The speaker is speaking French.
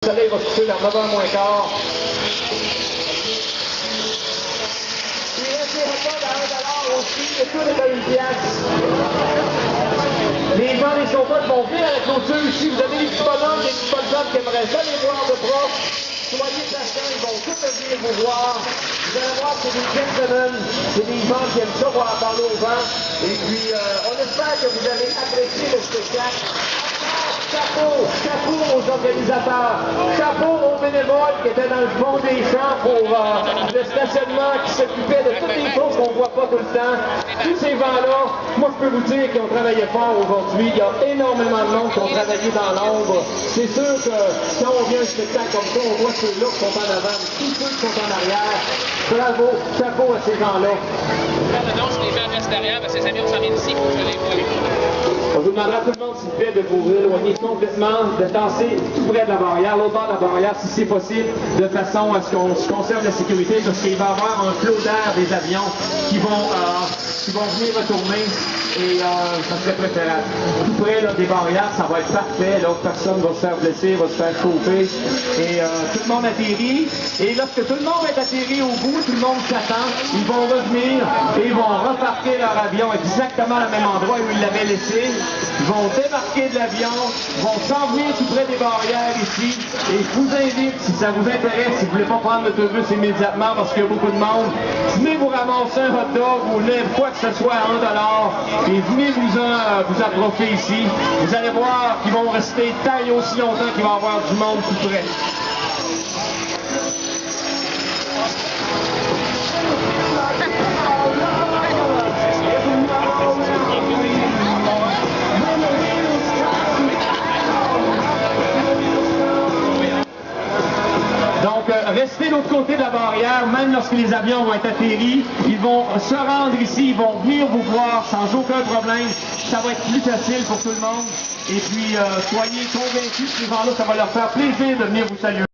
Le soleil va se coucher vers 9h moins quart. Il reste des repas à 1$ aussi, le tout est à 1 pièce. Les gens des chauffeurs vont venir à la clôture ici. Vous avez des petits bonhommes, des petits bonhommes qui aimeraient ça les voir de proche. Soyez patients, ils vont tous venir vous voir. Vous allez voir, c'est des gentlemen, c'est des gens qui aiment ça voir parler aux gens. Et puis, on espère que vous avez apprécié le spectacle. Chapeau, chapeau aux organisateurs, chapeau aux bénévoles qui étaient dans le fond des champs pour le stationnement, qui s'occupaient de toutes les choses qu'on ne voit pas tout le temps. Tous ces gens-là, moi je peux vous dire qu'ils ont travaillé fort aujourd'hui. Il y a énormément de monde qui ont travaillé dans l'ombre. C'est sûr que quand on vient à un spectacle comme ça, on voit ceux-là qui sont en avant, tous ceux qui sont en arrière. Bravo, chapeau à ces gens-là. Pardon, si les gens restent derrière, parce que ces amis, on s'en vient d'ici pour que je les vois. On vous demandera à tout le monde, s'il vous plaît, de vous éloigner complètement, de danser tout près de la barrière, l'autre bord de la barrière, si c'est possible, de façon à ce qu'on conserve la sécurité, parce qu'il va y avoir un flot d'air des avions qui vont venir retourner, et ça serait préférable. Tout près là, des barrières, ça va être parfait, l'autre personne va se faire blesser, va se faire chauffer, et tout le monde atterrit, et lorsque tout le monde est atterri au bout, tout le monde s'attend, ils vont revenir, et ils vont repartir leur avion exactement au même endroit où ils l'avaient laissé. Ils vont débarquer de l'avion, vont s'en venir tout près des barrières ici, et je vous invite, si ça vous intéresse, si vous ne voulez pas prendre l'autobus immédiatement parce qu'il y a beaucoup de monde, venez vous ramasser un hot dog ou quoi que ce soit à 1$, et venez vous approcher ici. Vous allez voir qu'ils vont rester tant et aussi longtemps qu'il va y avoir du monde tout près. Donc, restez de l'autre côté de la barrière, même lorsque les avions vont être atterris, ils vont se rendre ici, ils vont venir vous voir sans aucun problème. Ça va être plus facile pour tout le monde. Et puis, soyez convaincus que ces gens-là, ça va leur faire plaisir de venir vous saluer.